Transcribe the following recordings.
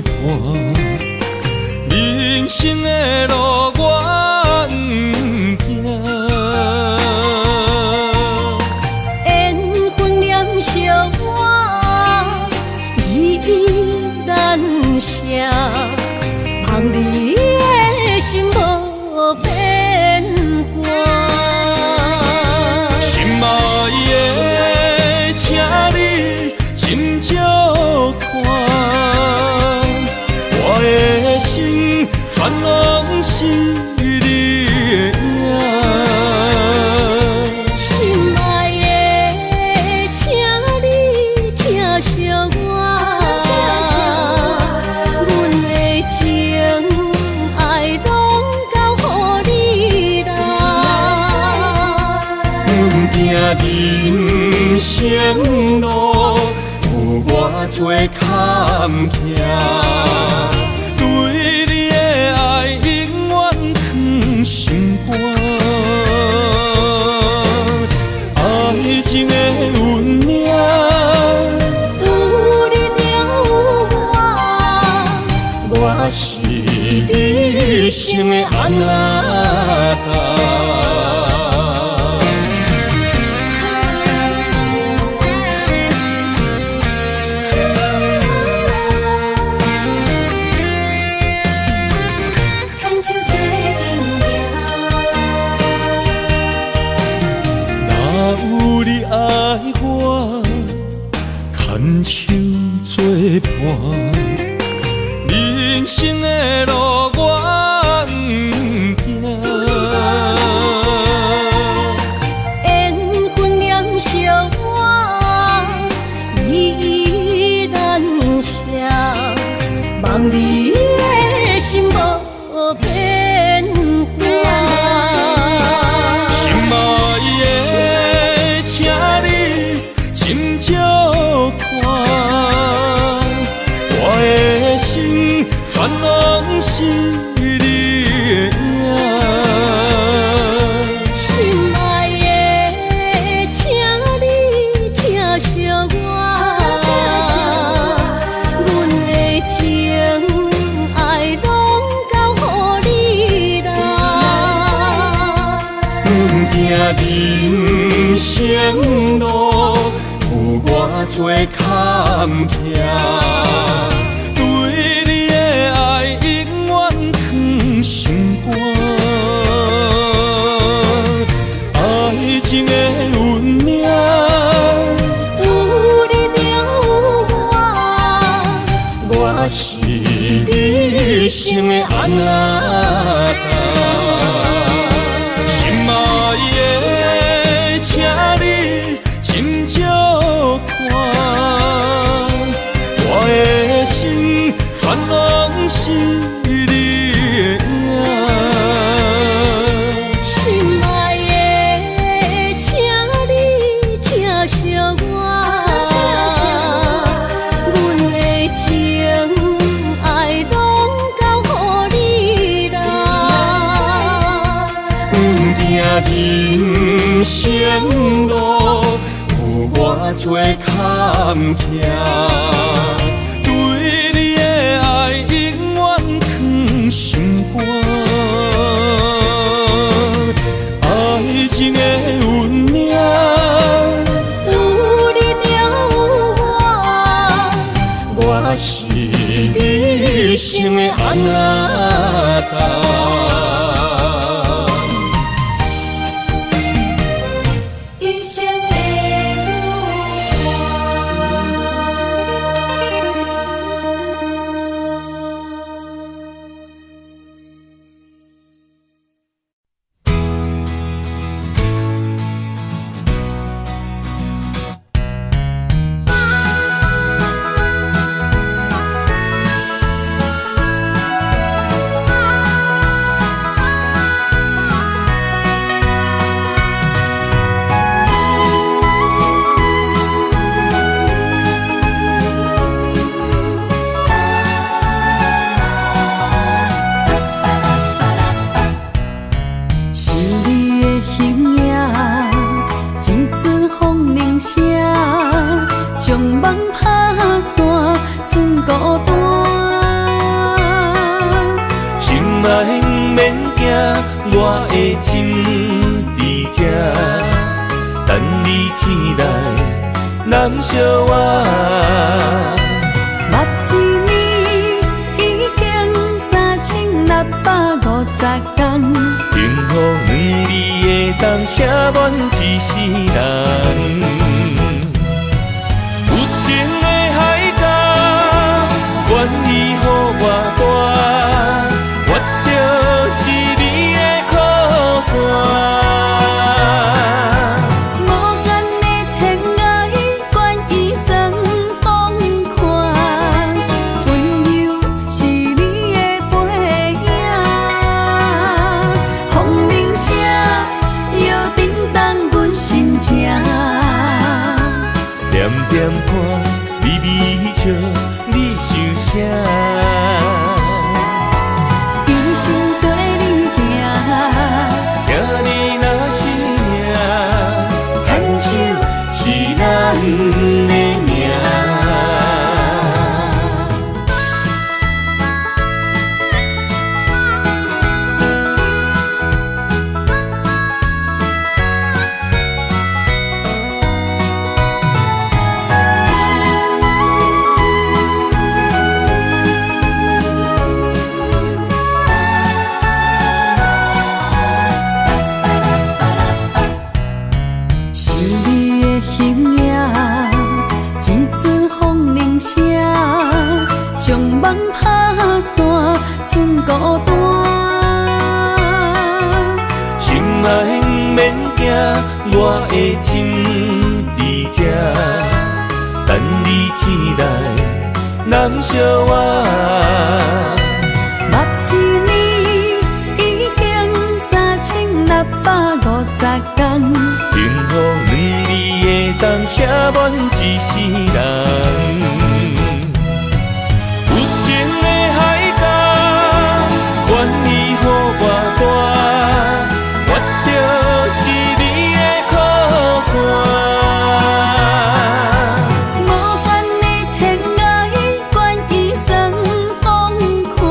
伴，人生的路我不行。缘分念惜我，依依难舍，望你的心无变卦。心爱的，请你斟酌看，我的心全拢是你的影。心爱的，请你疼惜我，阮的情爱拢交予你啦。阮行人生路，有偌多坎坷，对你的爱永远藏心肝。爱情的运命，有你了我是你生的安那达。牵手作伴，人生的路我不行。缘分念惜我，依依难舍，望你的心无变卦。心爱的，请你斟酌看，我的心全拢是你的影。心爱的，请你疼惜我，阮的情爱拢交予你啦。阮行人生路，有偌多坎坷，对你的爱永远藏心肝。爱情的运命，有你了我是你生的安那达。心爱的，请你斟酌看，我的心全拢是你的影。心爱的，请你疼惜我，阮的情爱拢交予你啦。阮行人生路，有偌多坎坷，对你的爱永远藏心肝。爱情的运命，有你了我是你生的安那达。的心伫这，等你醒来，难相偎。目一年已经3650天，幸福两字会当写满一世人。有情的海角，愿意予我大，我就是你的靠山。无限的天涯，愿意算疯狂，温柔是你的背影。风铃声摇叮当阮心情，点点看，微微笑，你想啥？一生跟你行，行你若是命，牵手是咱的命。是你的形影，一阵风铃声，将梦拍散，剩孤单。心爱不免惊，我的心伫这，等你醒来，难相偎。目一年已经3650天，幸福两字会当写满一世人。有情的海角，愿意予我大，我就是你的靠山。无限的天涯，愿意算疯狂，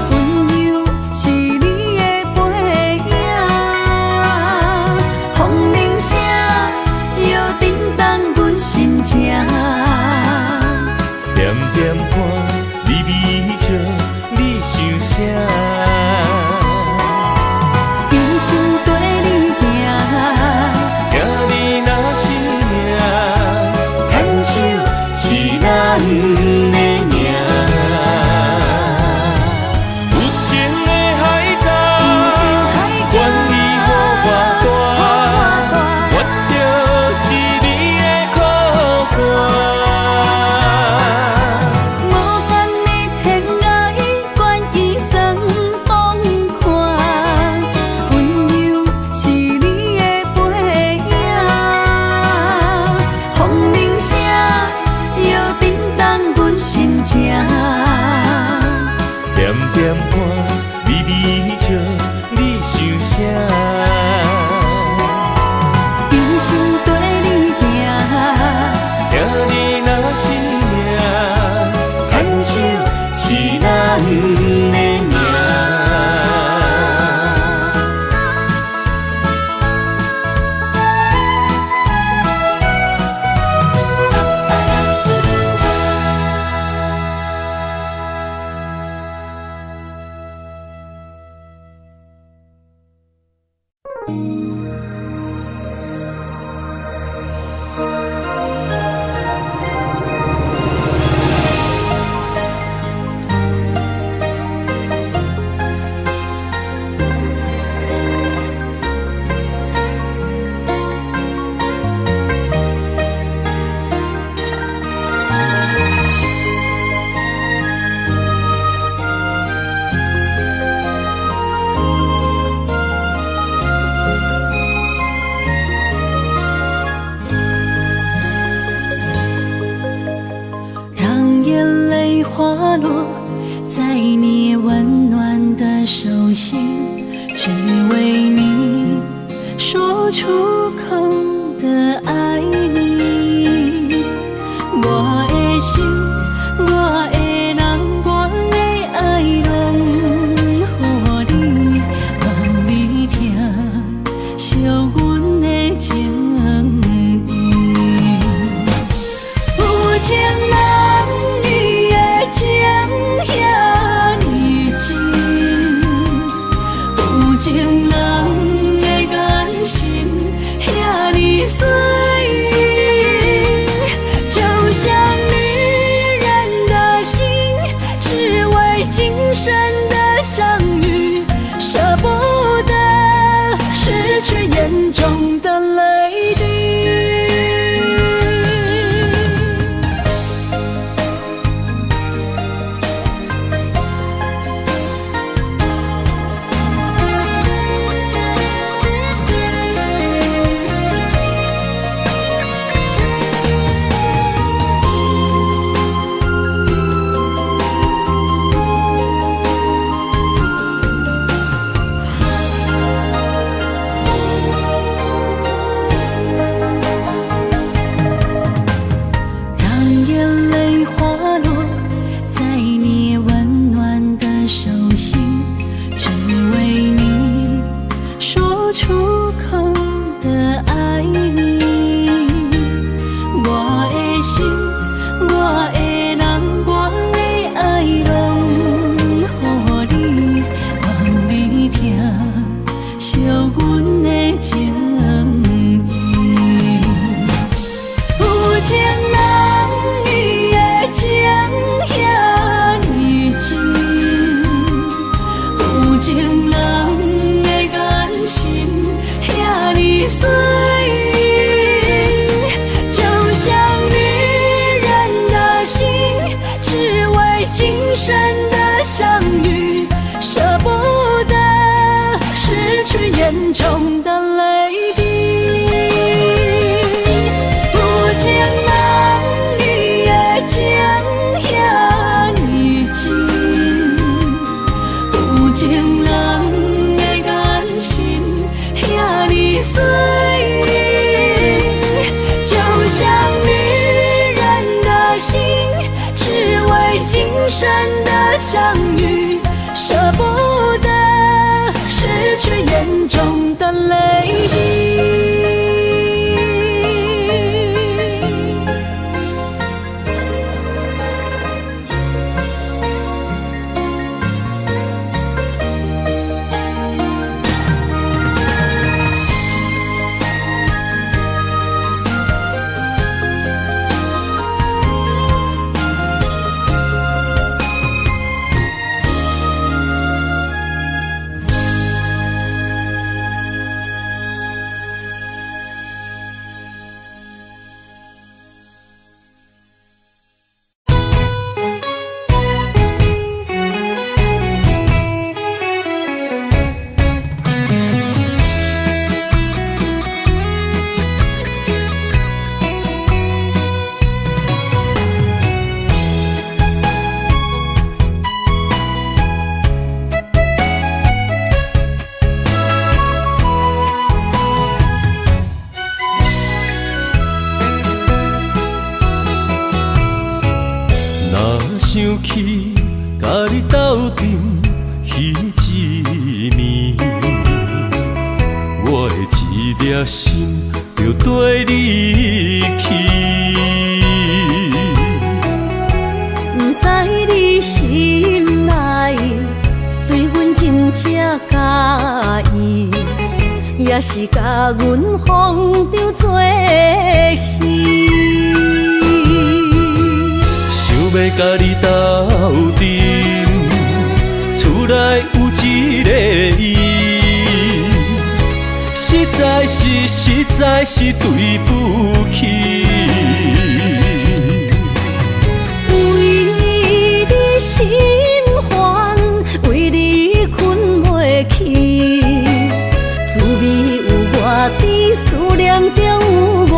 温柔是你的背影。风铃声摇叮当阮心情，点点看，微微笑，你想啥？一生跟你行，行你若是命，牵手是咱的命。有情的海角，愿意予我大，我就是你的靠山。无限的天涯，愿意算疯狂，温柔是你的背影。风铃声摇叮当阮心情，点点看，微微笑，你想啥？一生跟你行，行你若是命，牵手是咱的命。让眼泪滑落在你温暖的手心，只为你说出口的爱你。我的心，我的人，我的爱拢予你，望你沉重的泪滴。想起甲你斗阵彼一暝，我的一粒心就跟你去。不知你心内对阮真正介意，也是甲阮放着做戏。要甲你斗阵，厝内有一个伊，实在是对不起。为你心烦，为你困袂去，滋味有偌甜，思念就有偌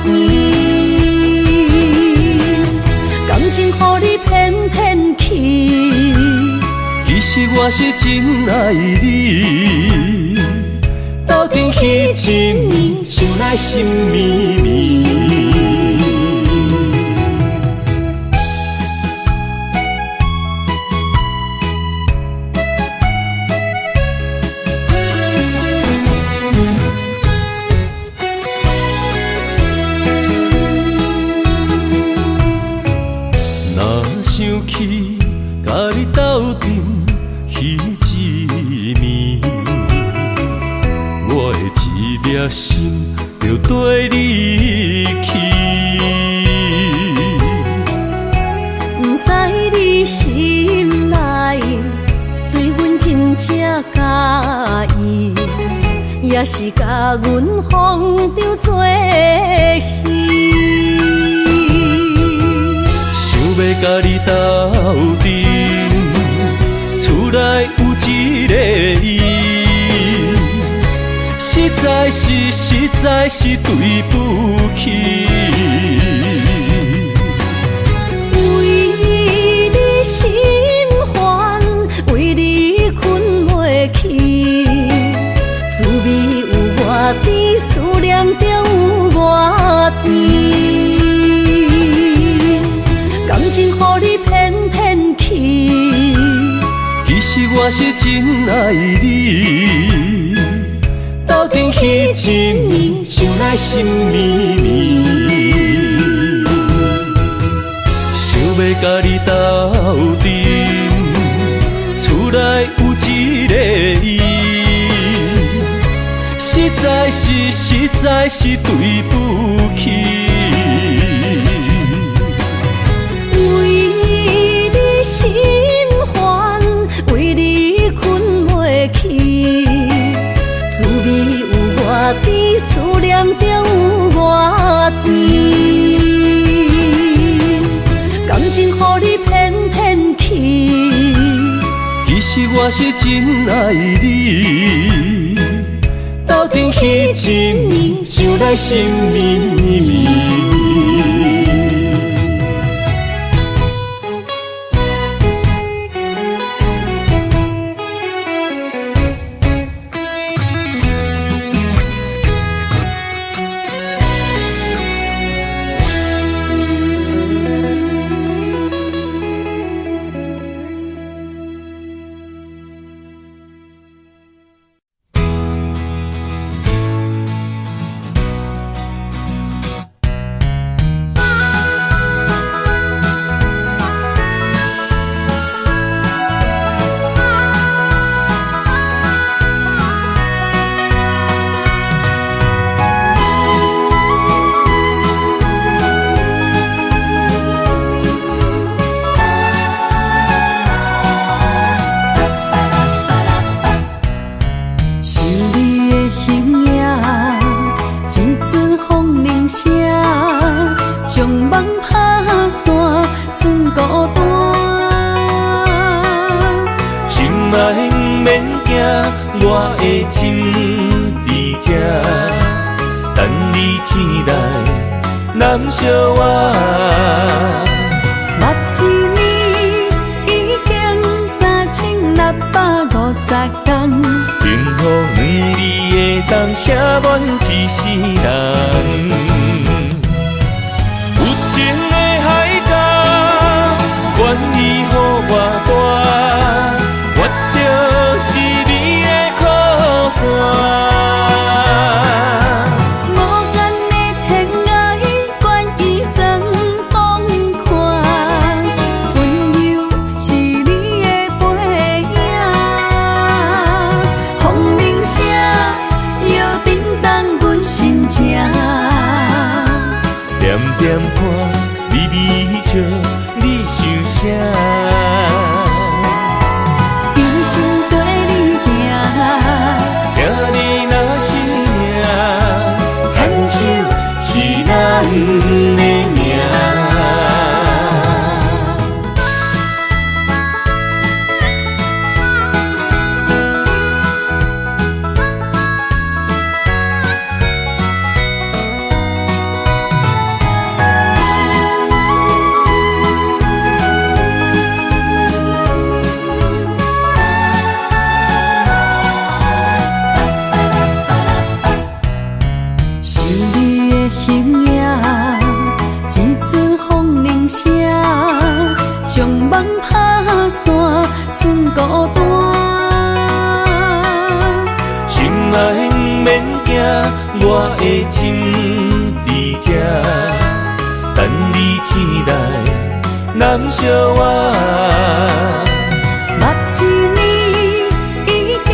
甜。感情予你骗骗去，其实我是真爱你，斗阵彼一暝，想来心绵绵。想起甲你斗阵彼一暝，我的一粒心就跟你去。不知你心内对阮真正介意，也是甲阮放着做戏。要甲你斗阵，厝内有一个伊，实在是对不起。为你心烦，为你困袂去，滋味有偌甜，思念就有偌甜。感情予你骗骗去，其实我是真爱你，斗阵彼一暝，想来心绵绵。想要甲你斗阵，厝内有一个伊，实在是对不起。心烦，为你困袂去，滋味有偌甜，思念就有偌甜。感情予你骗骗去，其实我是真爱你，斗阵彼一暝，想来心绵绵。梦打散，剩孤单。心爱不免惊，我的心伫这，等你醒来，难相偎。目一年已经3650天，幸福两字的当写满一世人。有情的海角，愿意予我大，我就是你的靠山。无间的天涯，愿意算风看，温柔是你的背影。风铃声摇叮当阮心情，点点看，微微笑，你想啥？一生跟你行，听你若是命，牵手是咱的命。想你的形影，一阵风铃声，将梦打散，剩孤单。心爱不免惊，我的心伫这，等你醒来，难相偎。目一年已经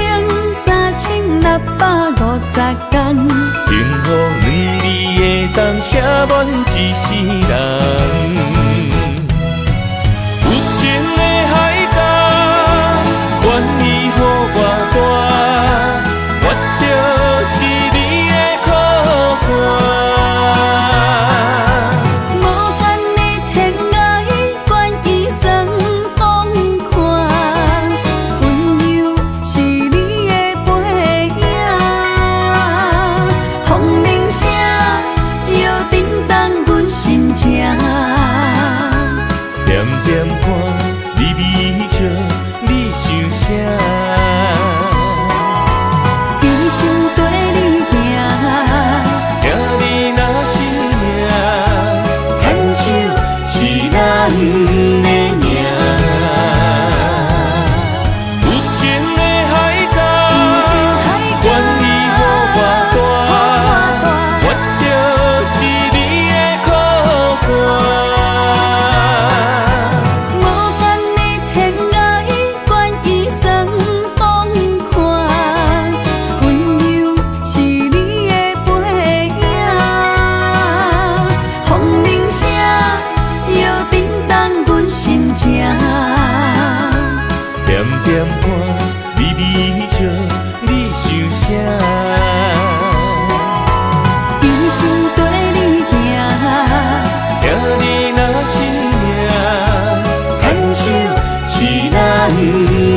3650天，幸福两字的当写满一世人。有情的海角，愿意予我大，我就是你的靠山。无间的天涯，愿意算风看，温柔是你的背影。风铃声摇叮当阮心情，点点看，微微笑，你想啥？一生跟你行，听你若是命，牵手是咱的命。有情的海角，愿意予我大，我就是你的靠山。无间的天涯，愿意算风看，温柔是你的背影。风铃声摇叮当阮心情，点点看，微微笑，你想啥？一生跟你行，听你若是命，牵手是咱的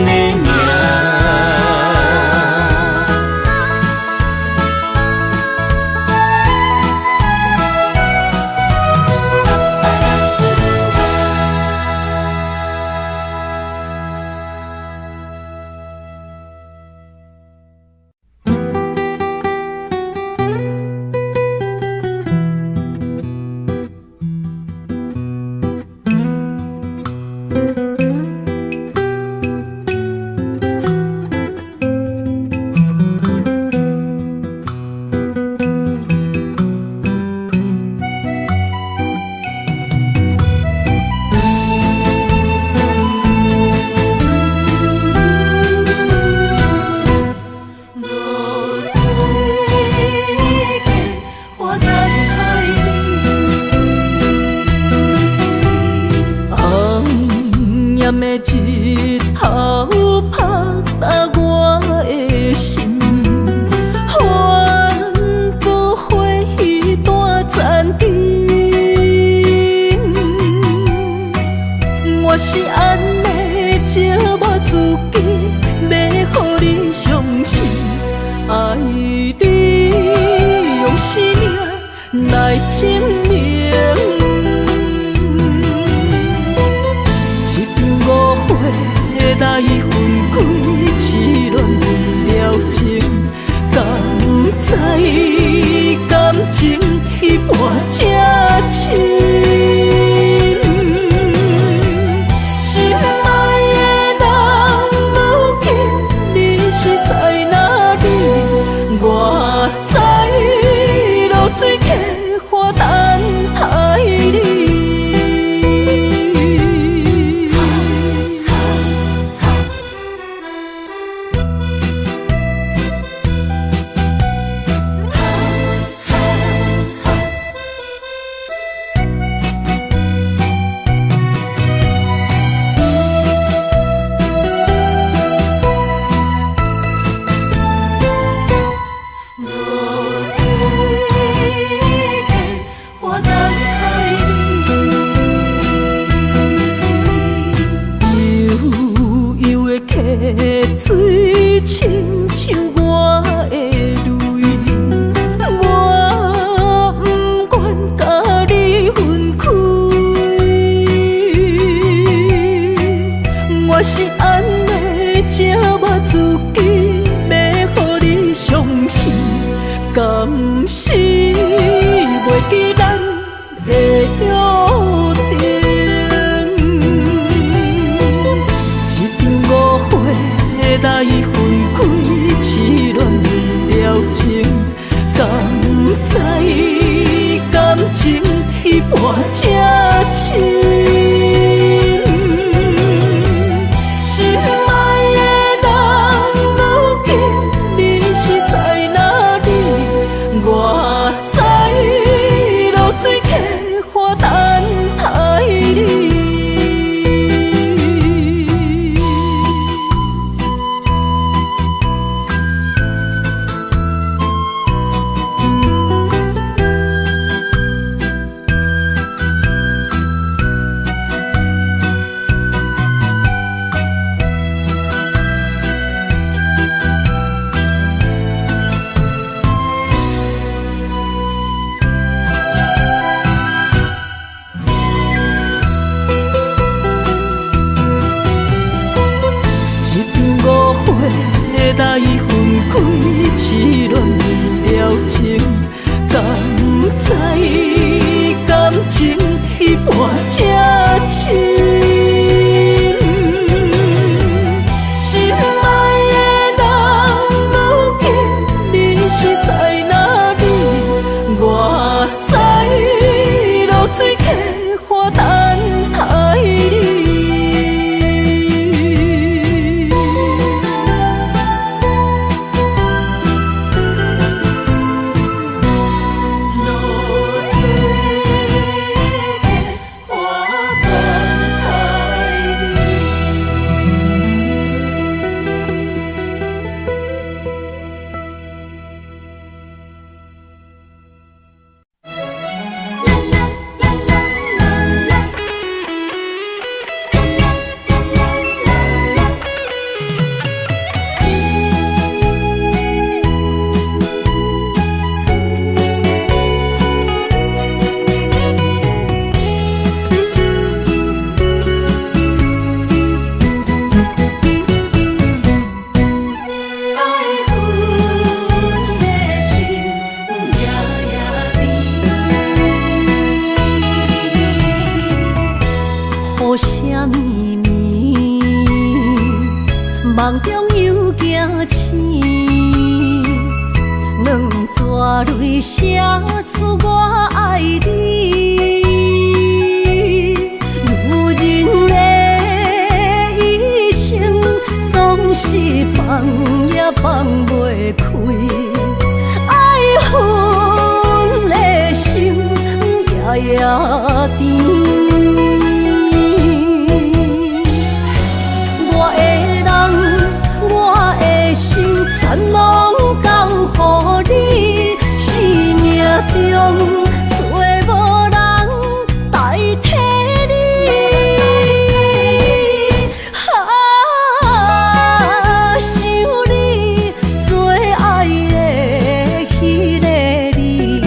命。生命来证明。一场误会来分开，痴恋为了情，敢知感情一半才深。水客花等待你。水亲像我的泪，我不愿甲你分开。我是安尼折磨自己，要予你相信，敢是袂记咱的约定。来分开，痴恋为了情，敢知感情一半才深。心爱的人，如今你是在哪里？我在流水客花等待你。来分开，痴恋为了情，敢知感情一半才深。心爱的人，如今你是在哪里？我在流水客花等待你。雨声绵绵，梦中又惊醒，两撮泪写出我爱你。女人的一生总是放也放袂开，爱恨的心夜夜甜。全拢交予你，生命中找无人代替你。想你最爱的迄个你，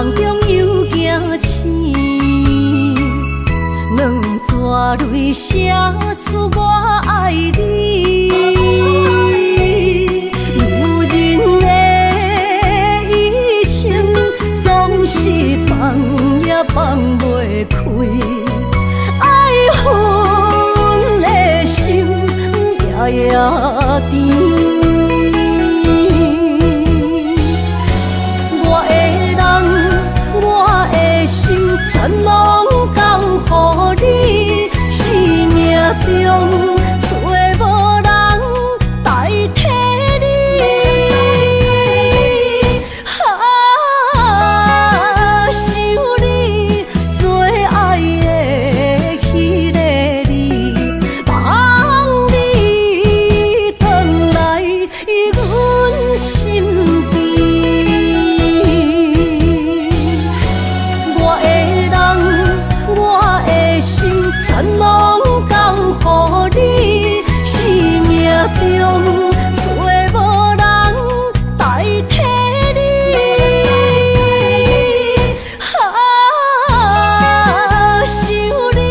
梦中又惊醒，两纸泪写出我爱你。如今的一生，总是放也放袂开，爱恨的心夜夜甜。全拢交予你，生命中找无人代替你。想你做爱的迄个你，望你回来阮身边。全拢交予你，生命中找无人代替你。想你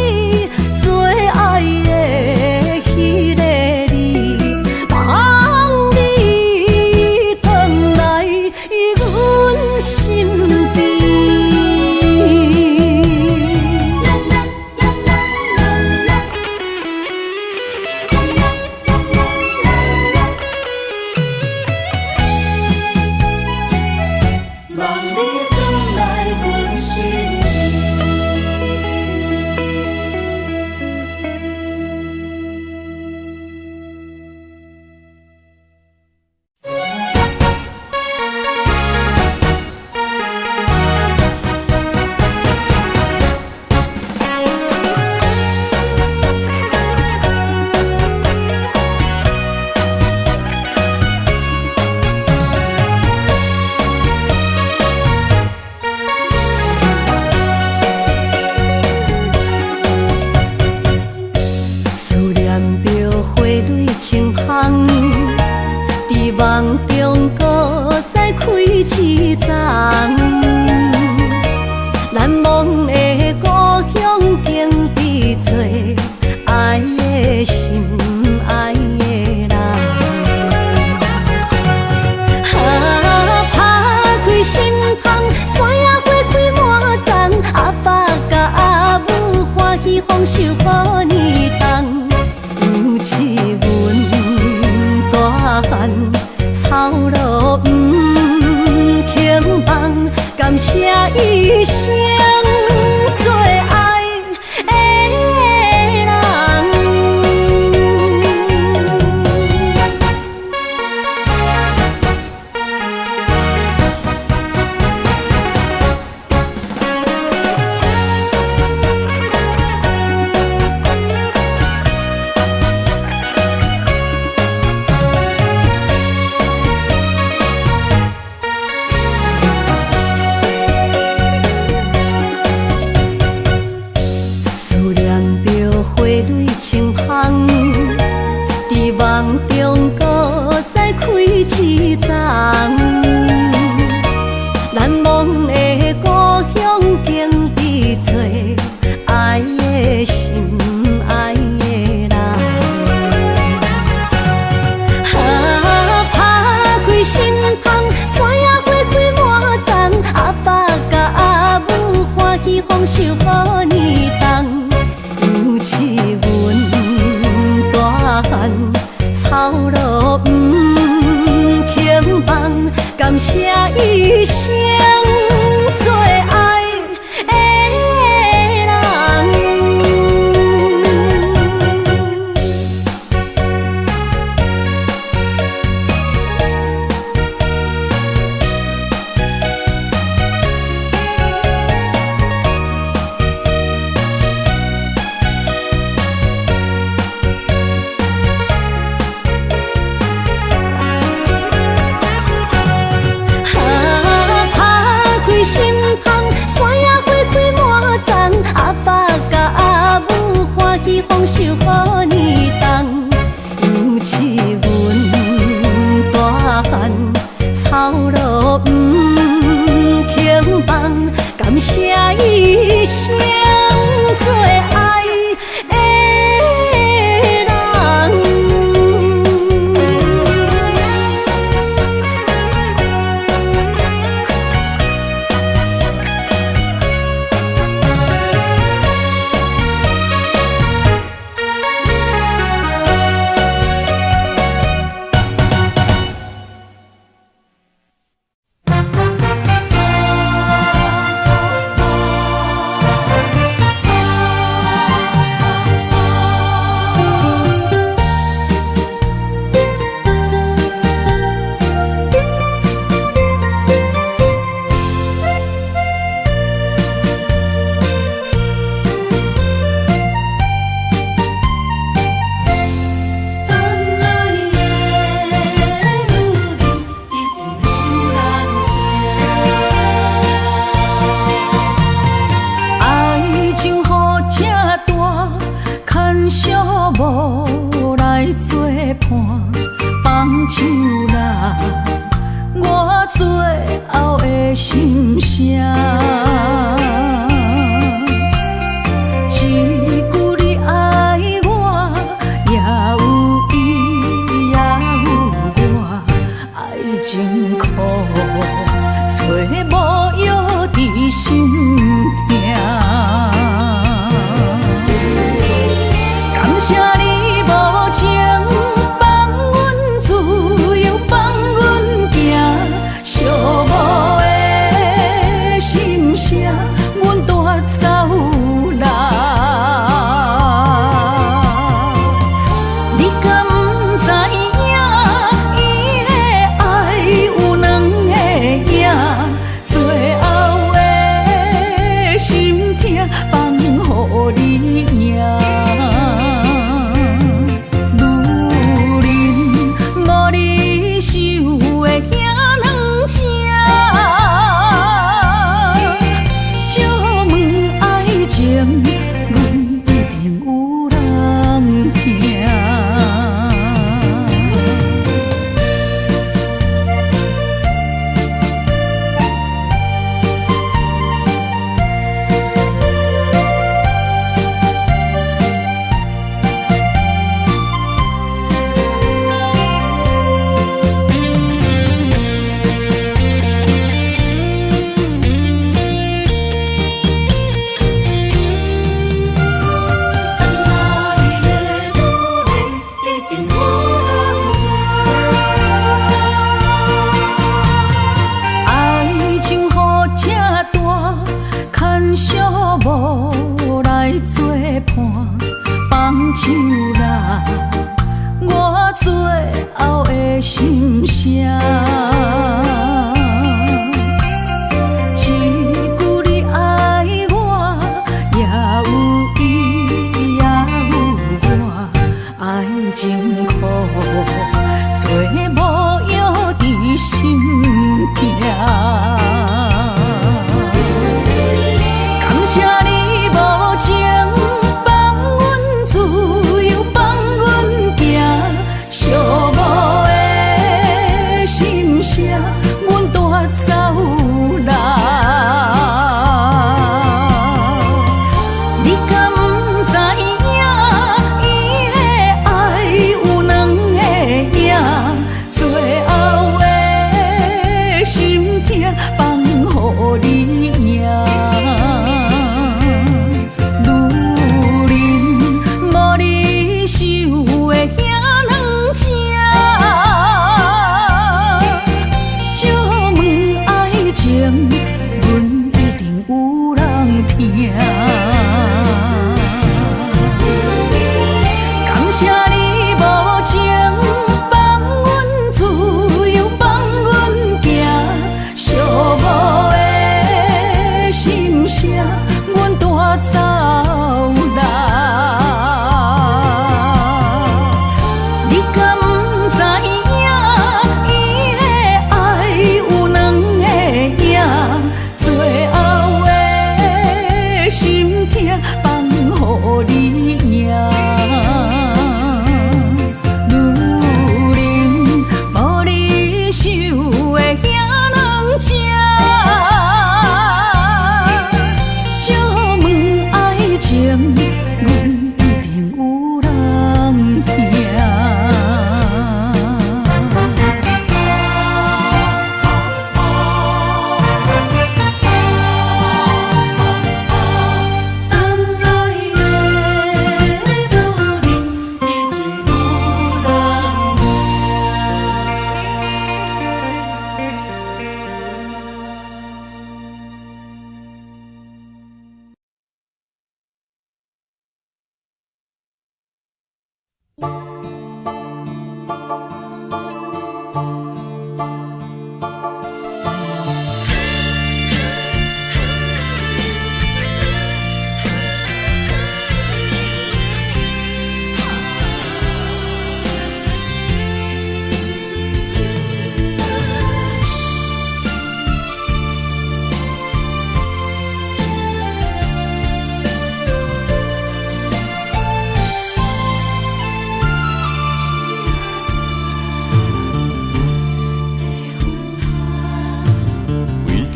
做爱的迄个你，望你回来阮身边。梦中搁再开一丛，难忘的故乡经伫做爱的心，爱的人。打开心窗，山野花开满丛，阿爸甲阿母欢喜丰收好年冬，尤其阮大汉。草路不轻放，感谢一生做爱的人。伫梦中搁再开一丛，难忘的故乡经伫做爱的心，爱的人。打开心窗，山野花开满丛，阿爸甲阿母欢喜丰收好年冬，尤其阮大汉。草路不轻放，感谢一生做爱的人。心窗，山野花开满丛，阿爸甲阿母欢喜丰收好年冬，尤其阮大汉草路不轻放。唱啦，我最后的心声。一句你爱我，也有伊也有我，爱情苦，找无药伫心痛。感谢你无情放阮自由，放阮行，寂寞的心声。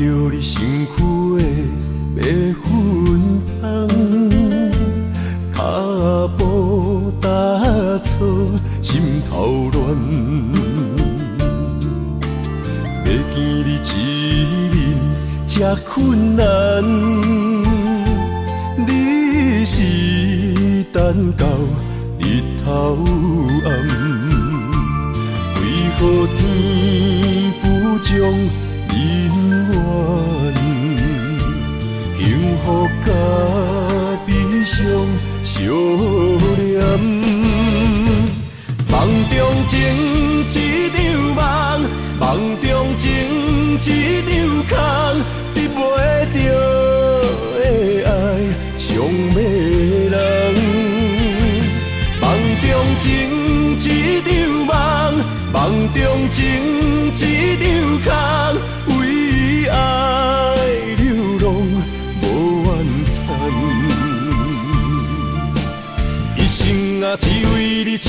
着你身躯的白粉香，脚步踏错，心头乱。要见你一面这困难，你是等到日头暗，为何天不将人怨？幸福甲悲伤相连，梦中情一场梦，梦中情一场空，得袂着的爱上迷人。梦中情一场梦，梦中情一场空，为爱流浪无怨叹，一生啊只为你痴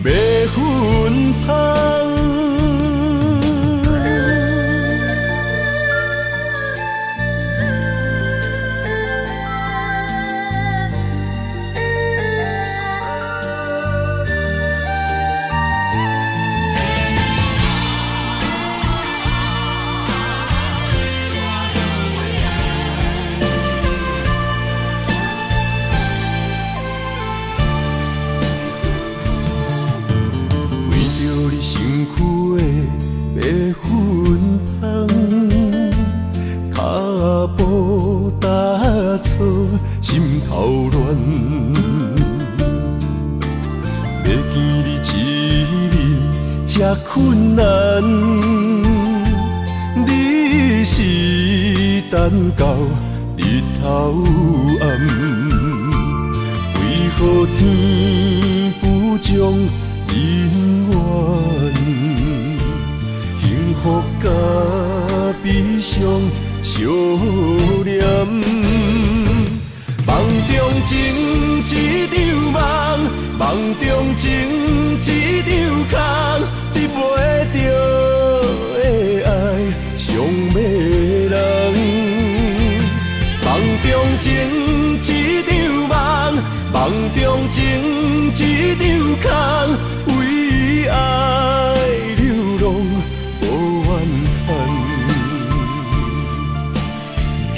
白粉香。心头乱，要见你一面这困难，你是等到日头暗，为何天不将人怨？幸福甲悲伤相连。梦中情一场梦，梦中情一场空，得袂着的爱上迷人。梦中情一场梦，梦中情一场空，为爱流浪无怨叹，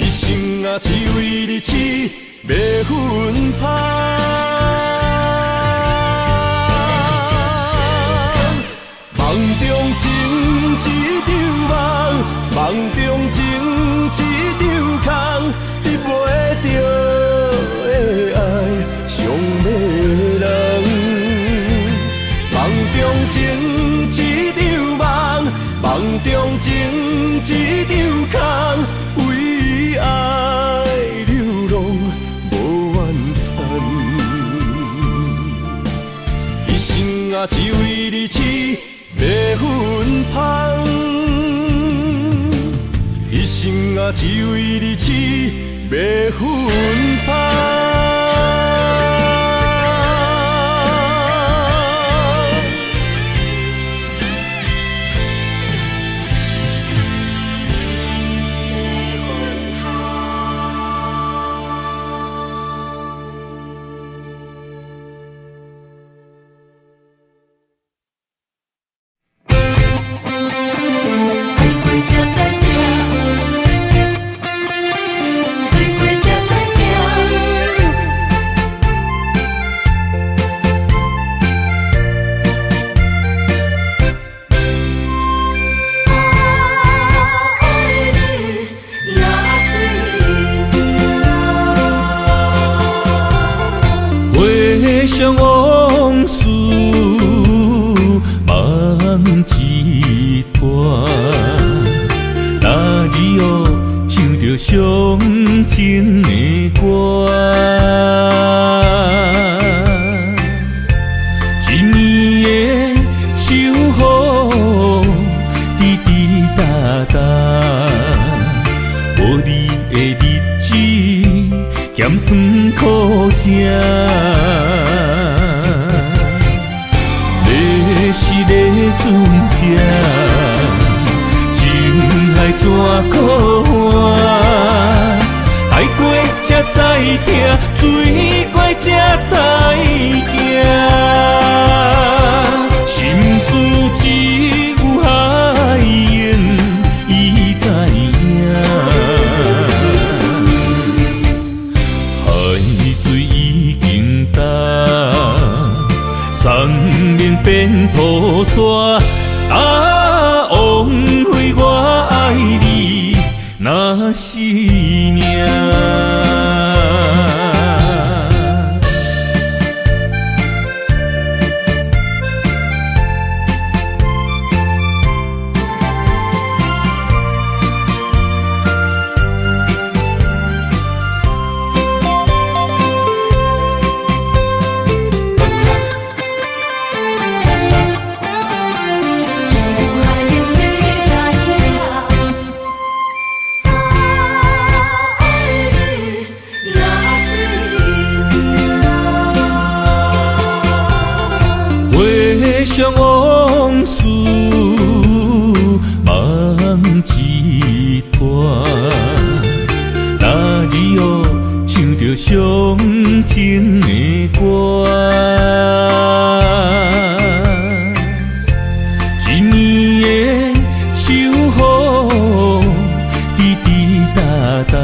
一生啊只为你痴白粉香。梦中情一场梦，梦中情一场空，得袂着的爱上迷人。梦中情一场梦，梦中情一场空，为爱流浪无怨叹，一生啊只为你痴白粉香，一生啊只为你痴白粉香。想往事梦一段，那日哦唱着伤情的歌，一年的秋雨滴滴答答，无你的日子咸酸苦涩。是咧船只，情海怎可换？爱过才知疼，水过才知行。心事只有海缘，伊知影。海水已经干，山明变土沙。啊，枉费我爱你那是命。回想往事，梦一段。那日哦，唱着伤情的歌，一年的秋雨，滴滴答答，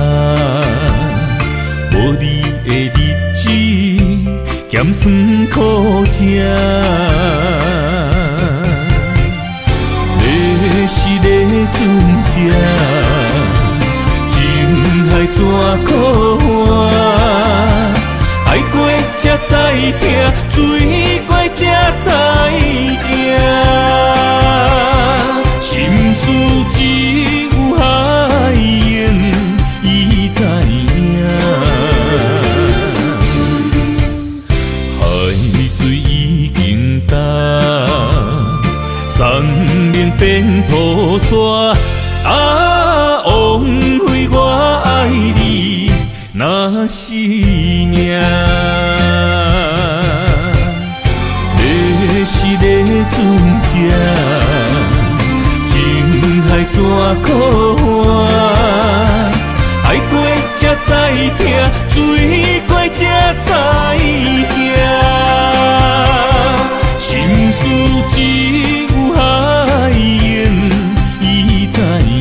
无你的日子。咸酸苦涩，要是咧船只，情海怎可换？爱过才知疼，水过才知行。心事只有海缘，伊知影。山明变土沙，啊，枉费我爱你那是命。要是咧船只，情海怎可换？爱过才知疼，水过才知行。心事只有海缘，伊知影。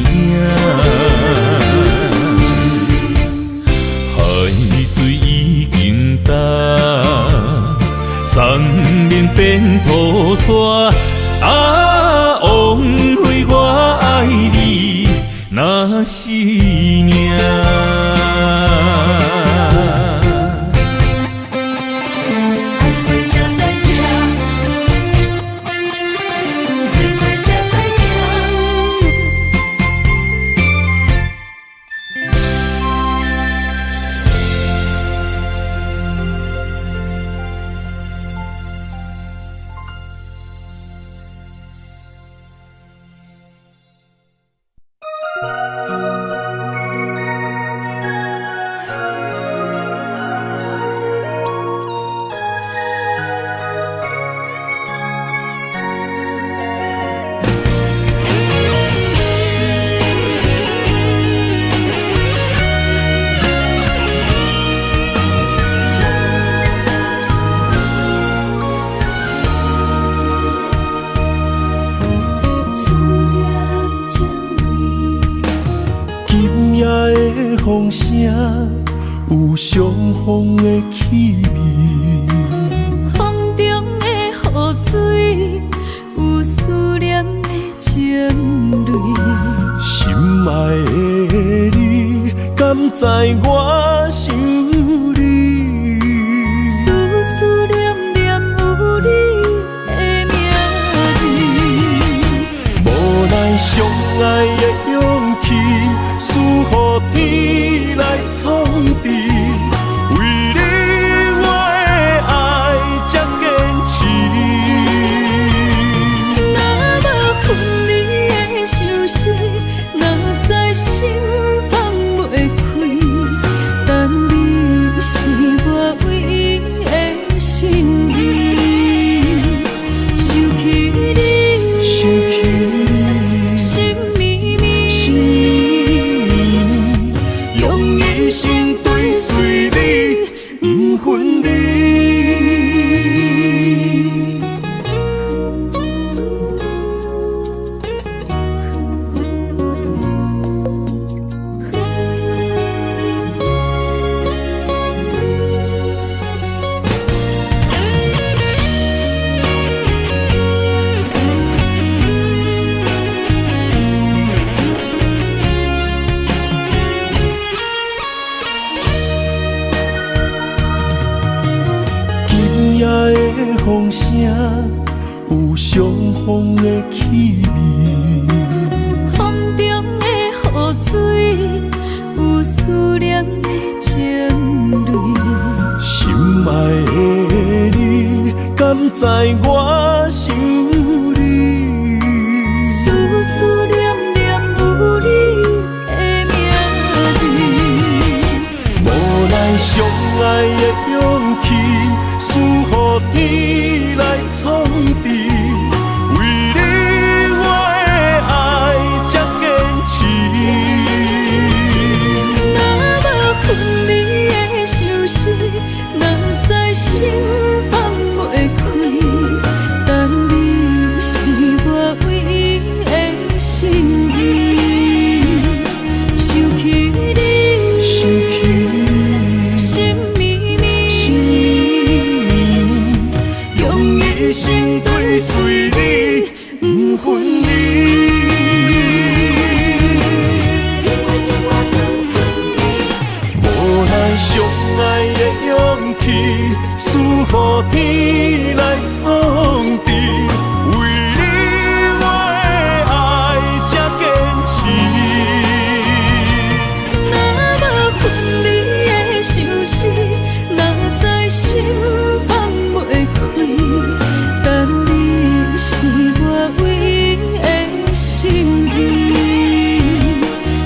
海水已经干，山明变土沙。啊，枉费我爱你那是命。风声有相逢的气味，风中的雨水有思念的情泪。心爱的你，敢知我想你？思思念念有你的名字，无奈相爱的勇气，输予天来创治。为你我的爱才坚持。若无分离的相思，哪知心放袂开。但你是我唯一的心意，想起你，心绵绵，心的气味。风中的雨水，有思念的情泪。心爱的你，敢知我想你？思思念念有你的名字。无奈相爱的勇气，输予天来创治。为你我的爱才坚持。若无分离的相思，若在心放袂开。但你是我唯一的心意，想起你，心绵绵，用一生追随你，不分离。无奈相爱的勇气，输予天来创治。为你我的爱才坚持。若无分离的相思，若在心放袂开。但你是我唯一的心意，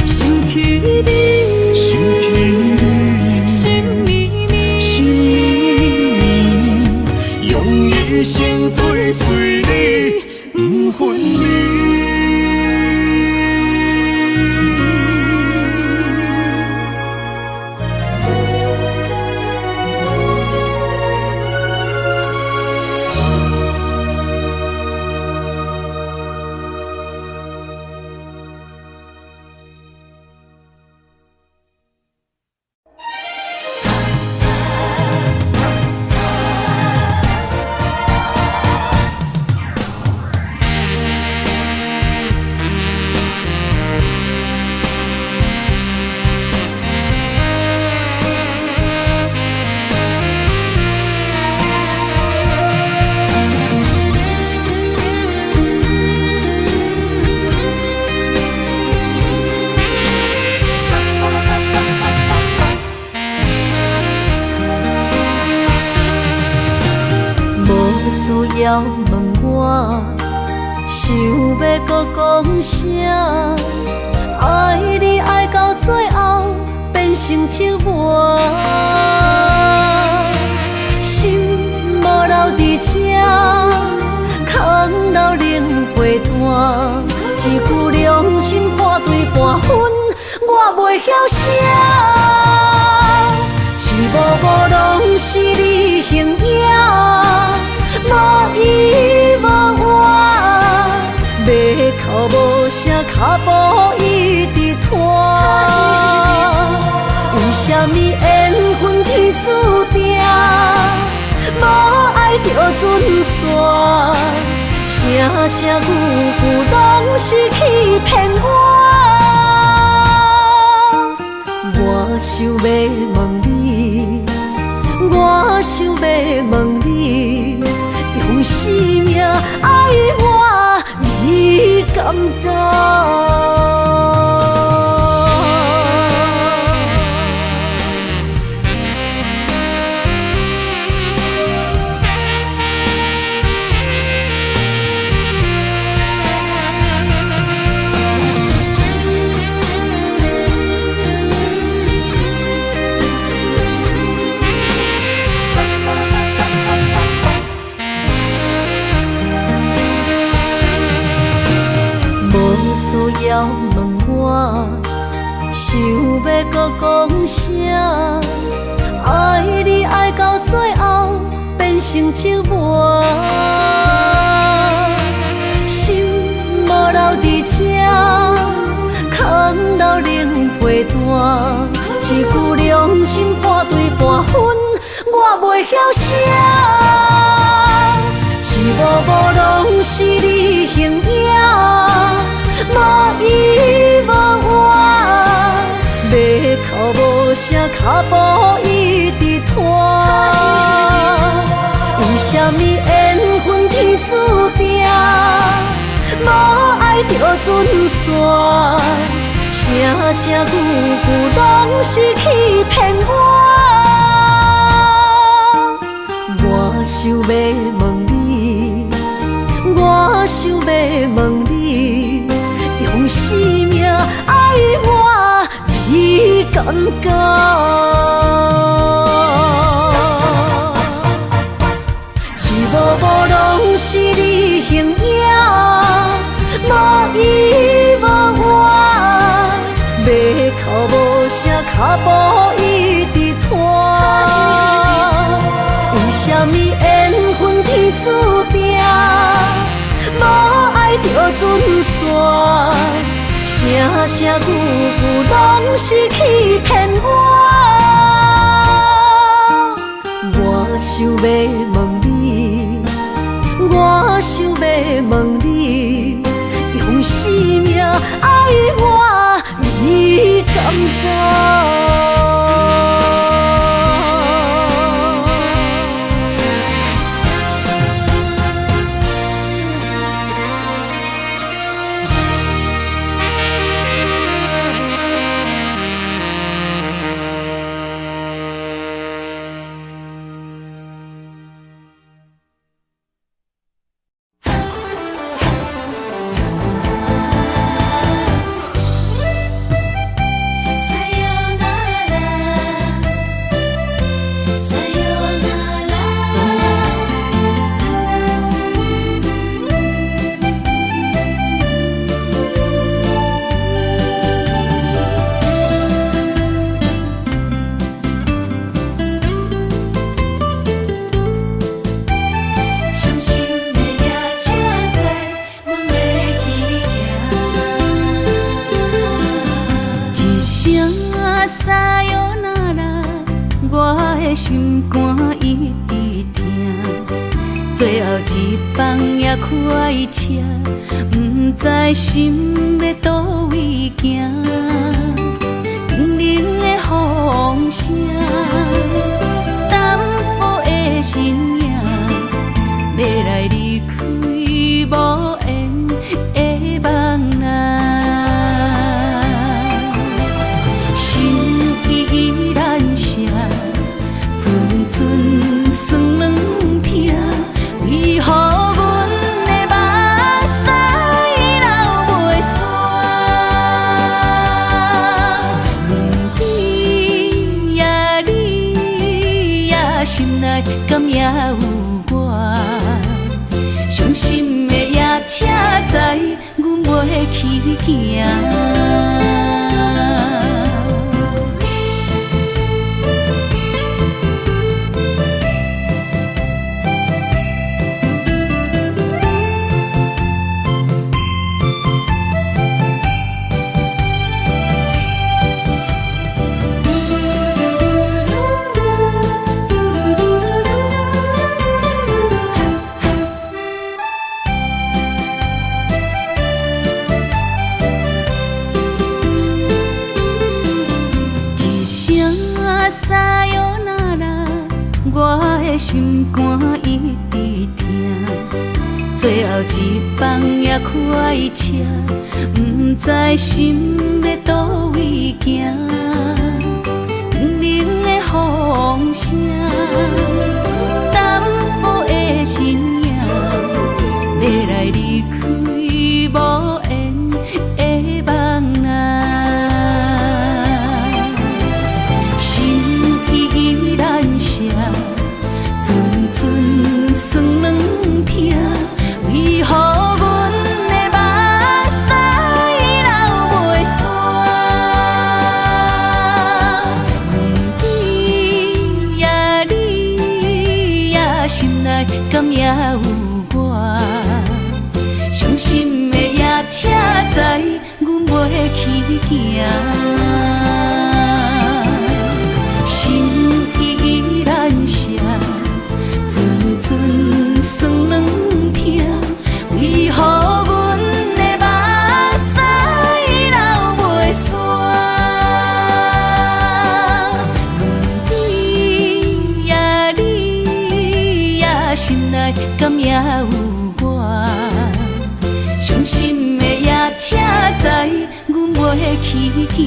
想起你，心绵绵，用一生追随你，不分离。需要问我，想要搁讲啥？爱你爱到最后变成寂寞，心无留伫这，空留冷陪伴。一句良心半对半分，我袂晓写。一幕幕拢是你形影。无依无我，要哭无声，脚步一直拖。为什么缘分天注定，无爱就准线？声声句句拢是欺骗我。我想要问你，我想要问你。用生命爱我，你敢当？需要问我，想要搁讲啥？爱你爱到最后变成寂寞，心无留伫这，空留冷陪伴。一句良心半对半分，我袂晓写。一幕幕拢是你形影。无依无我，要哭无声，脚步一直拖。为什么缘分天注定，着准线，声声句句拢是欺骗我。我想要问你，我想要问你，用生命爱我，你敢敢？一幕幕拢是你形影，无依无我，要哭无声，脚步一直拖。为什么缘分天注定，无爱着准线，声声句句拢是欺骗我。我想要问你，我想要问你，用生命爱我，你敢敢？心肝一直疼，最后一放也开车，不知心要倒位行。冷冷的风声，淡薄的身影，要来离开无缘的梦啊。心依然舍。阵酸软疼，为何阮的目屎流袂煞？不知呀你呀心内敢也有我？伤心的夜车载，阮袂去行。心肝一直疼，最后一放也开车，不知心要倒位行。冷冷的风声，淡薄的身影，要来离开无缘的梦啊。心依然舍。阵酸软疼，为何阮的目屎流袂煞？不知呀你呀心内敢也有我？伤心的夜车载，阮袂去行。心依然舍。阵酸软疼，为何阮的目屎流袂煞？不知呀你呀心内敢也有我？伤心的夜行。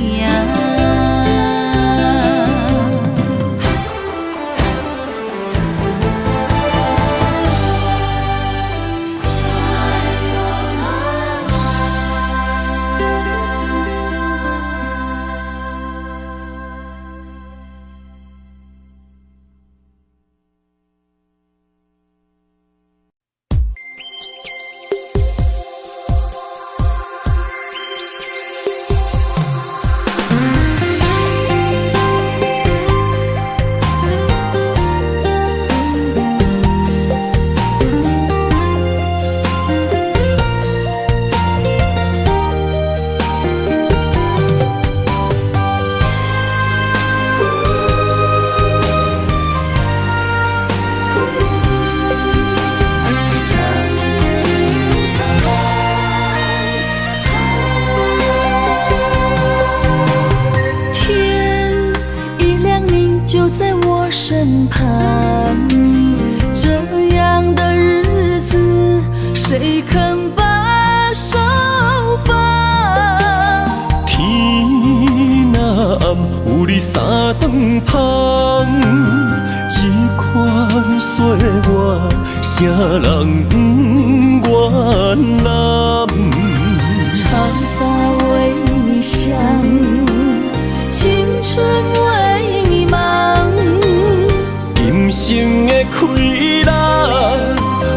身旁，这样的日子谁肯把手放？天若暗，有你三顿芳，这款岁月，谁人不愿揽？长发为你香，青春为你忙。人生的开朗，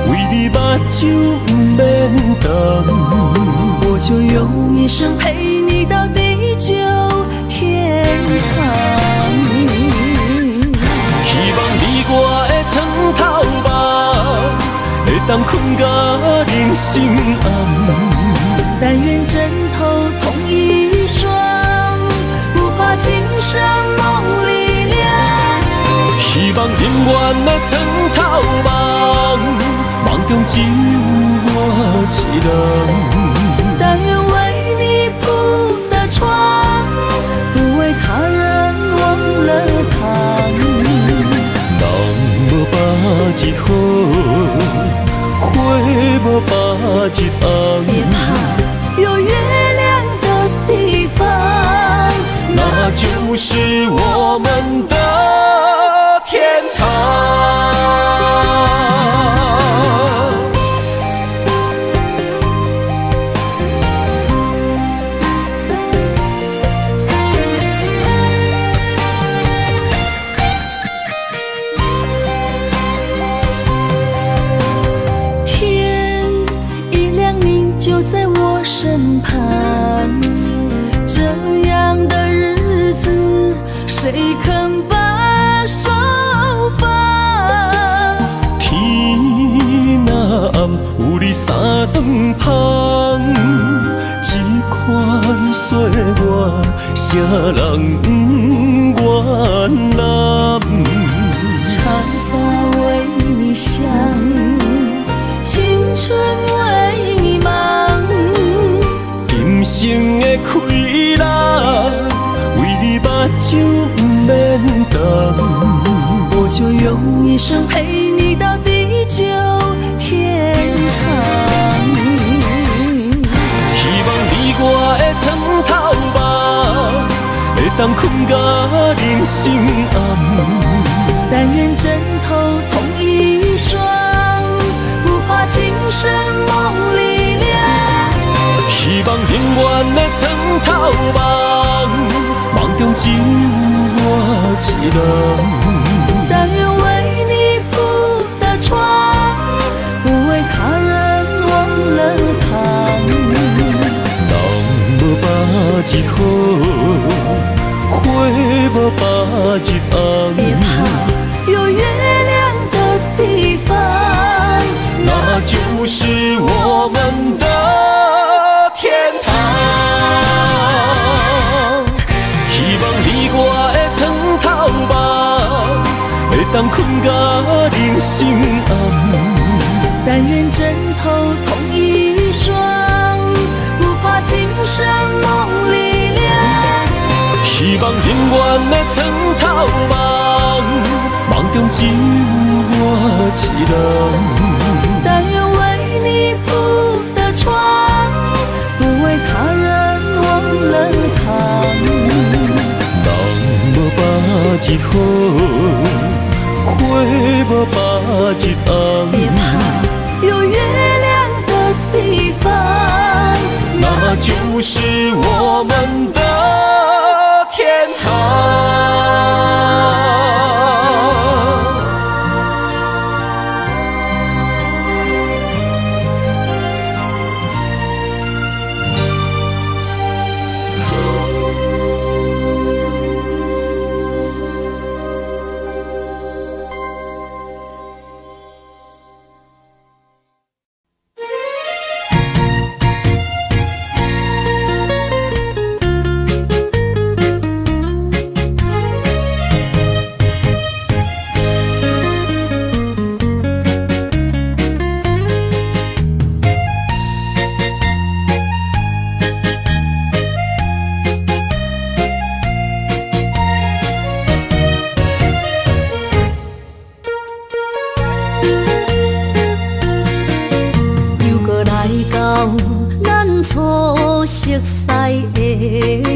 为你目睭不免干。我就用一生陪你到地久天长。希望你我的床头梦，会当困甲人生暗。但愿枕头同一双，不怕今生梦里凉。希望永远的床头梦，梦中只有我一人。但愿为你铺的床，不为他人忘了躺。人无把一好，花无把一红。别怕，有月亮的地方，那就是我们的天堂。天一亮，你就在我身旁。这样的日子，谁肯把手放？天若暗，有你三顿芳，这款岁月，谁人不愿揽？长发为你香，青春为你忙。人生的开朗，为你目睭不免干。我就用一生陪你到地久天长。希望你我的床头梦，会当困甲人生暗。但愿枕头同一双，不怕今生梦里凉。希望永远的床头梦，梦中只有我一人。但愿为你铺的床，不为他人忘了躺。人无把一好，花无把一红。别怕，有月亮的地方，那就是我们的天堂。希望你我的床头梦，会当困甲人生暗。但愿枕头同一双，不怕今生梦里凉。希望永远的床头梦，梦中只有我一人。但愿为你铺的床，不为他人忘了躺。一行，花无把一红。别怕，有月亮的地方，那就是我们的天堂。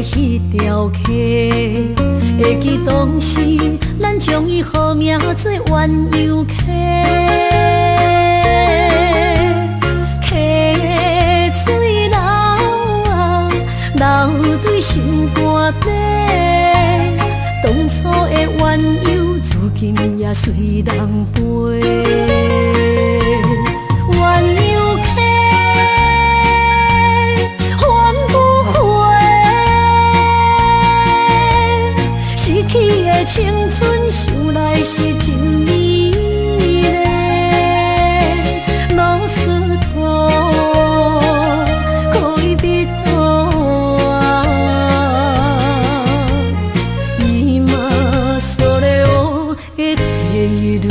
迄条溪，会记当时咱将伊号名做鸳鸯溪。溪水流啊，流对心肝底。当初的鸳鸯，如今也随人飞。鸳鸯溪。青春想来是真美丽，老师徒可以比途啊，伊嘛所了的地路。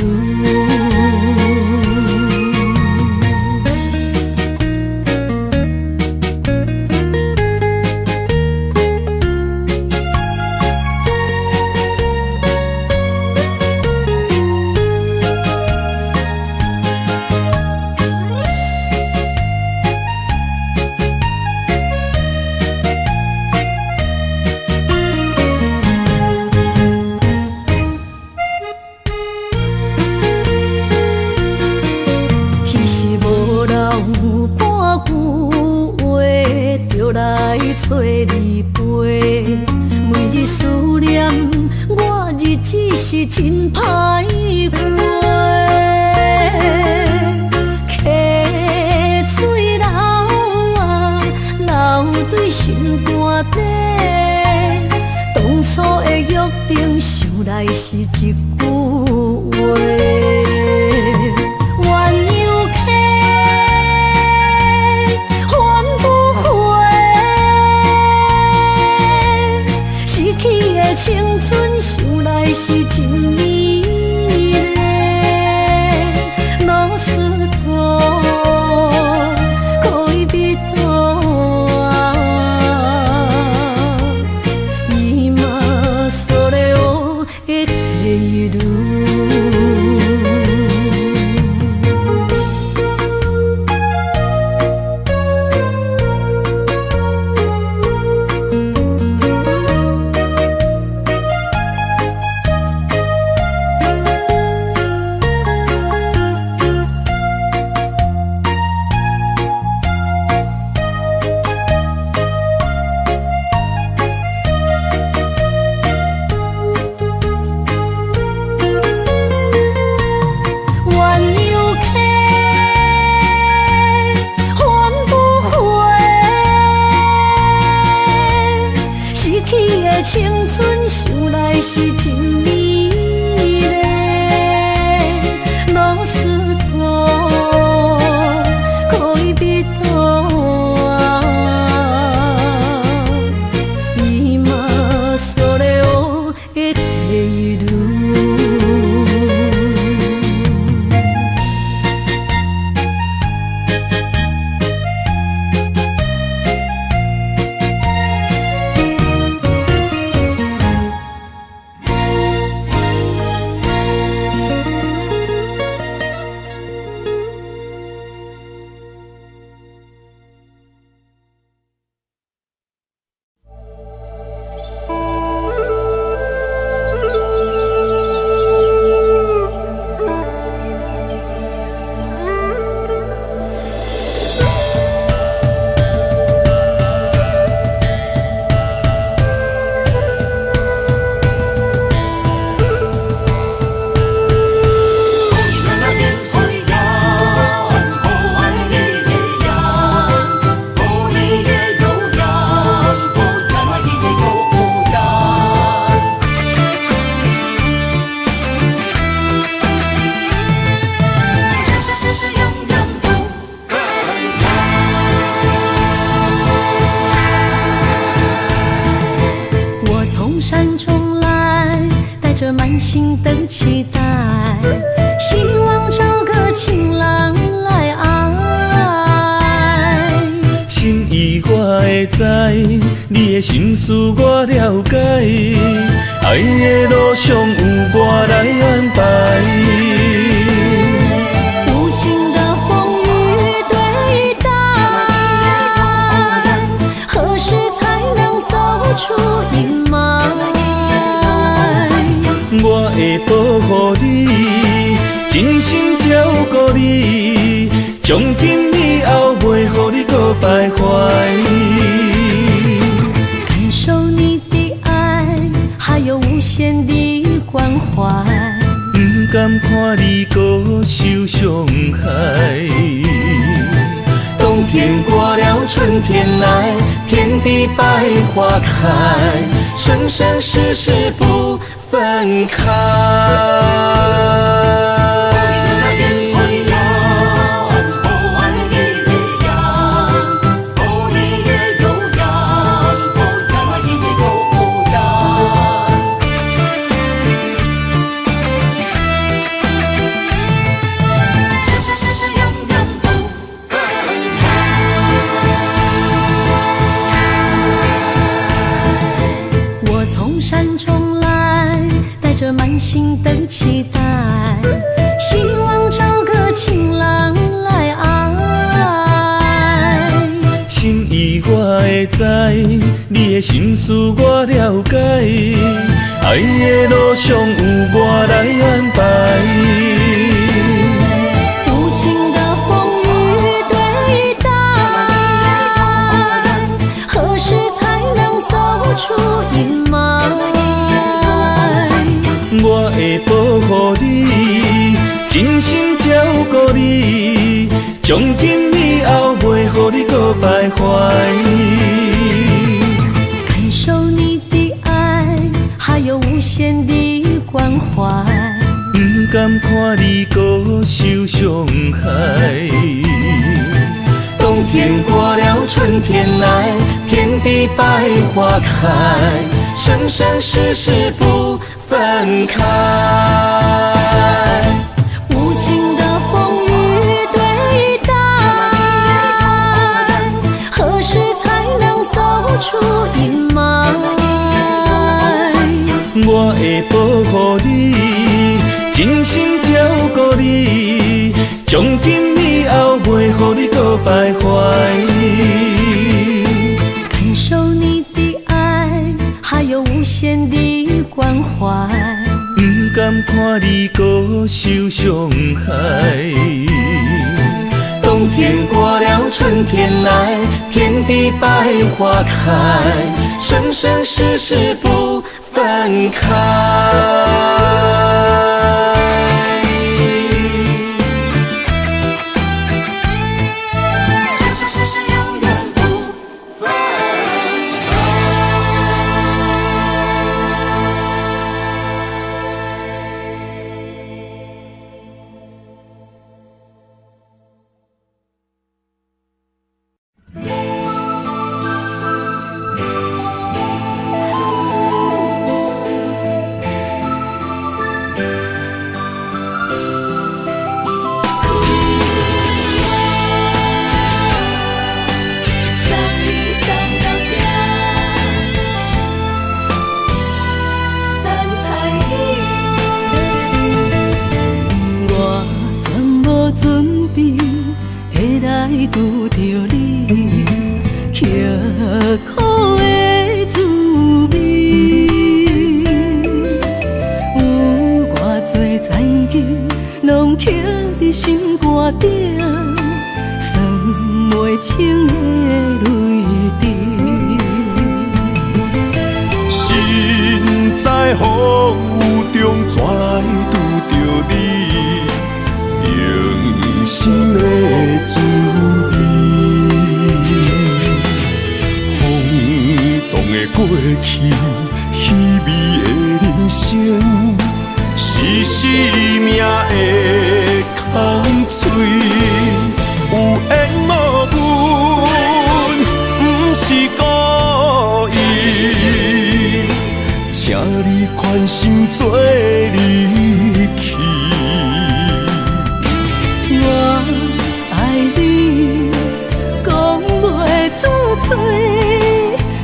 找你陪，每日思念，我日子是真歹过。溪水流啊，流对心肝底。当初的约定，想来是一句话。青春想来是真美丽，老师徒可以比途啊，伊嘛所了的地路。满心的期待，希望找个情郎来爱。心意我会知，你的心思我了解，爱的路上有我来安排。无情的风雨对待，何时才能走出阴霾？我会保护你，真心照顾你，从今以后袂予你搁徘徊。感受你的爱，还有无限的关怀。不甘看你搁受伤害。冬天过了，春天来，遍地百花开，生生世世不分开。着满心的期待，希望找个情郎来爱。心意我会知，你的心思我了解，爱的路上有我来安排。无情的风雨对待，何时才能走出阴霾？我会保护你，真心照顾你，从今以后袂予你搁徘徊。感受你的爱，还有无限的关怀。不甘看你搁受伤害。冬天过了，春天来，遍地百花开，生生世世不分开。无情的风雨对待，何时才能走出阴霾？我会保护你，真心照顾你，从今以后袂予你搁徘徊。感受你的爱，还有无限的关怀。不甘看你搁受伤害。冬天过了，春天来，遍地百花开，生生世世不分开。拄着你刻苦的滋味，有偌多知音，拢刻伫心肝顶，算袂清的泪滴。身在风雨中，怎来拄着你？用心的滋味，轰动的过去，稀微的人生，是生命的空嘴，有缘无分，不是故意，请你款心做离去。我爱你，讲袂出嘴，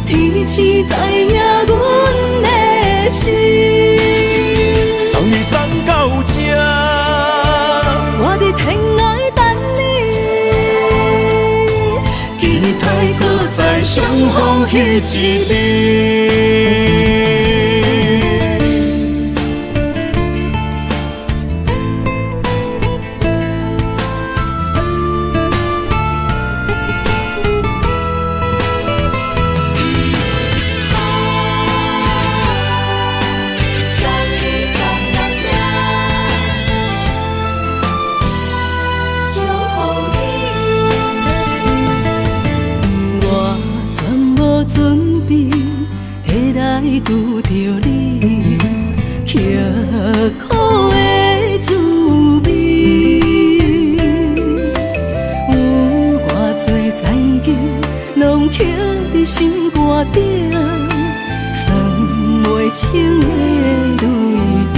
天赐知影阮的心。送你送到这，我伫天涯等你，期待搁再相逢彼一日。拄着你刻苦的滋味，有偌多情景，拢刻伫心肝顶，算袂清的泪滴。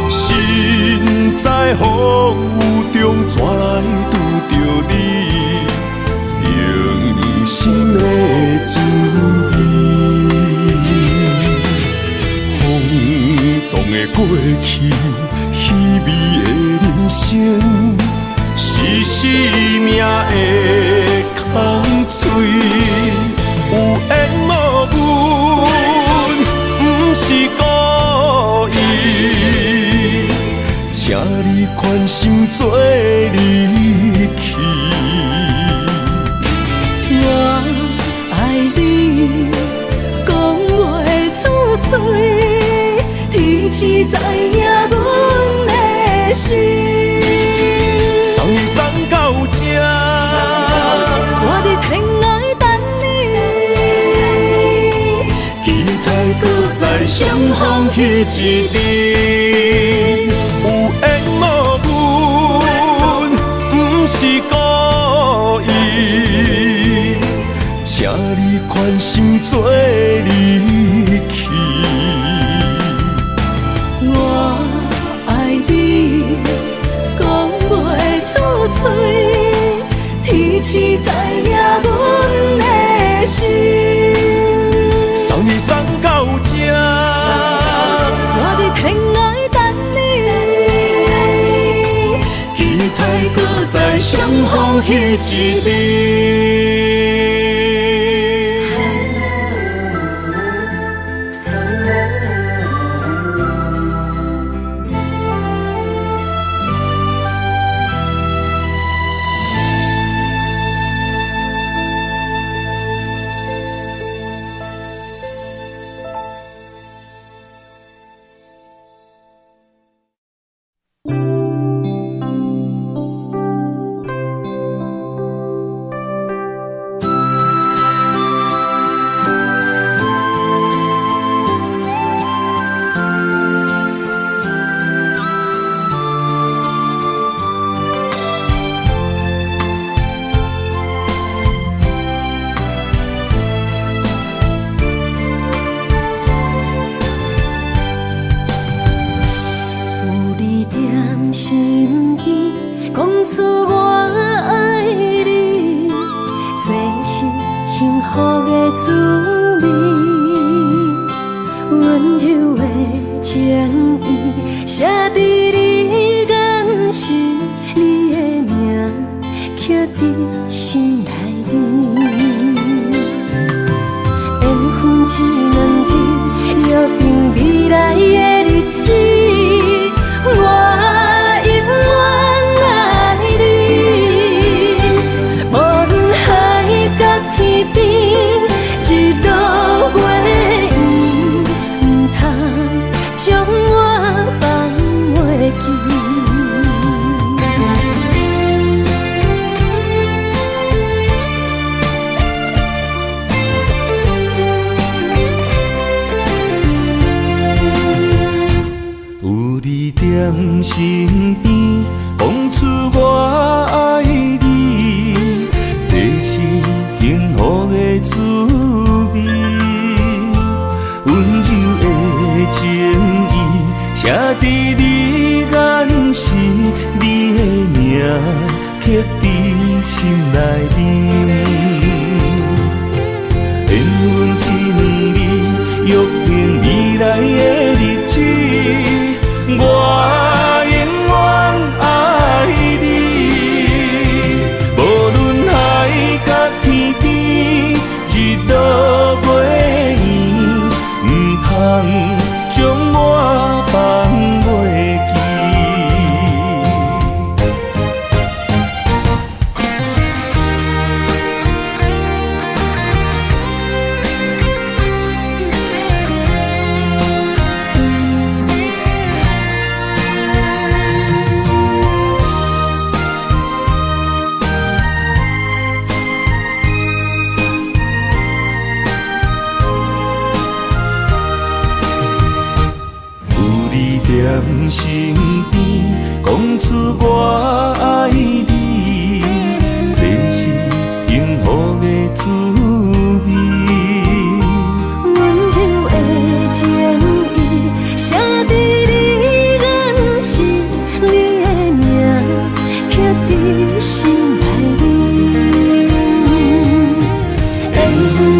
心在风雨中，怎来拄着你？用心的滋味，轰动的过去，稀微的人生，是生命的空嘴，有缘无分，不是故意，请你宽心做离去。我爱你，讲袂出嘴，天赐知影阮的心。送你送到这，我伫天涯等你，期待搁再相逢彼一日。有缘无分，不是故意，请你宽心做离去。我爱你，讲袂出嘴，天赐知影阮的心。送你送到这，我伫天涯等你，期待搁再相逢彼一日。心意，讲出我爱你，这是幸福的滋味。温柔的情意，写伫你眼心，你的名刻伫心内面。缘分一两日，约定未来的日子。我永远爱你，无论海角天边，一路过伊，唔通将我放袂记。有你踮身边，讲出我爱你，这是幸福的滋味。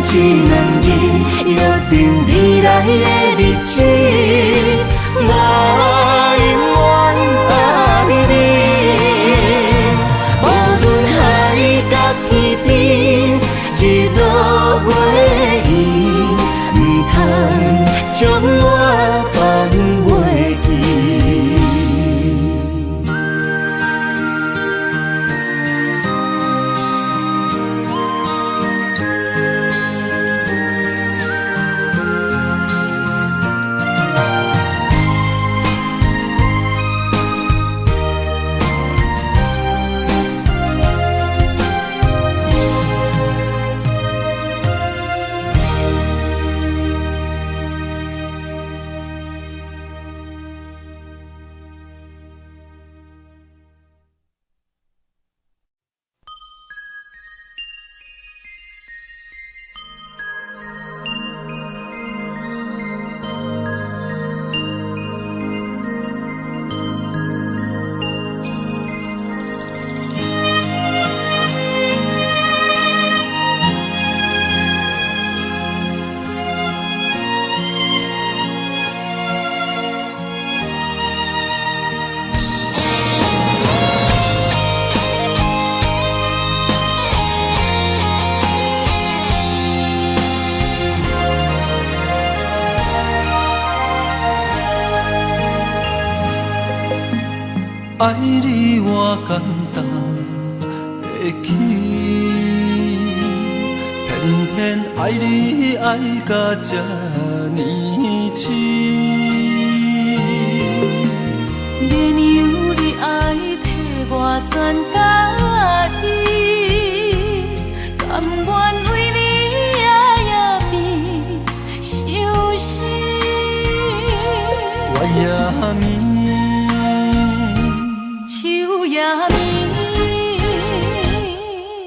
一两日，约定未来的日子，我永远爱你。无论海角天边，一路袂远，唔通将我放袂记。爱你我简单会起，偏偏爱你爱到这呢痴。免由你爱替我全家己，甘愿为你夜眠伤心。我也眠。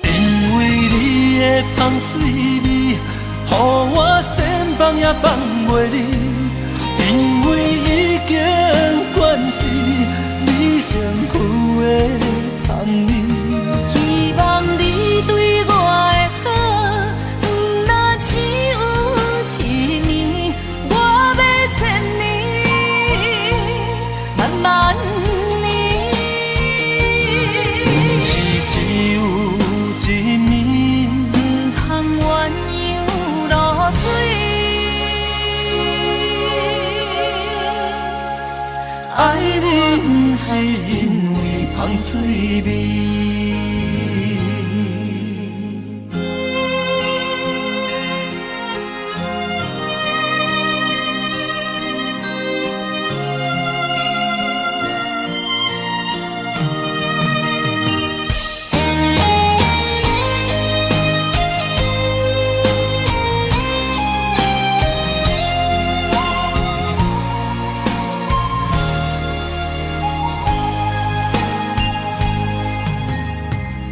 因为你的香水味，予我先放也放袂离。因为已经惯是你身躯的香味。希望你对我的好，不那只有一年，我要千年，慢慢。爱你不是因为香水味。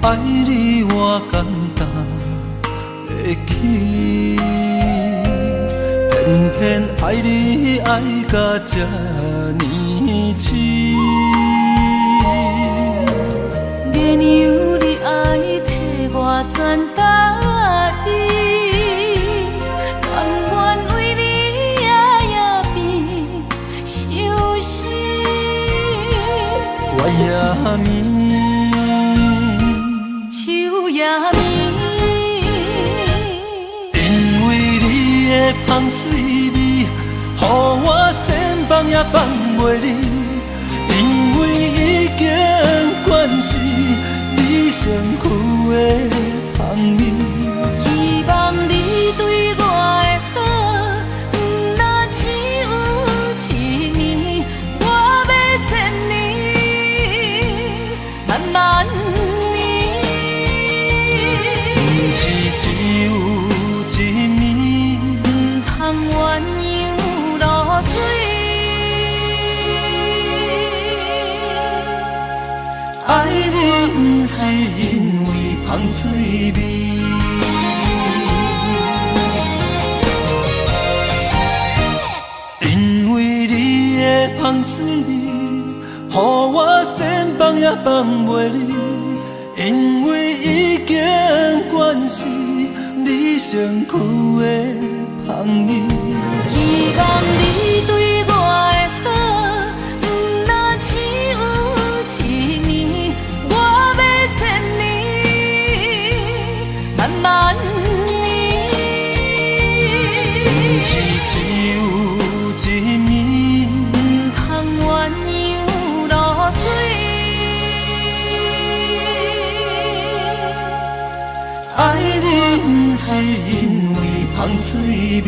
爱你我简单会起，偏偏爱你爱到这呢痴。免由你爱替我全家己，甘愿为你夜眠伤心。我也眠。因为你的香水味，予我先放也放袂离。因为已经惯是你身躯的香味。希望你对我的好，不那只有一年，我要千年，慢慢。是只有一年，唔通鸳鸯落水。爱你不是因为香水味。因为你的香水味，予我先放也放袂离。因为已经惯是你你身躯的香味。希望你对我的好，不那只有一年，我要千年，万万年。不是只有一暝，不通鸳鸯落水。爱你不是因为香水味。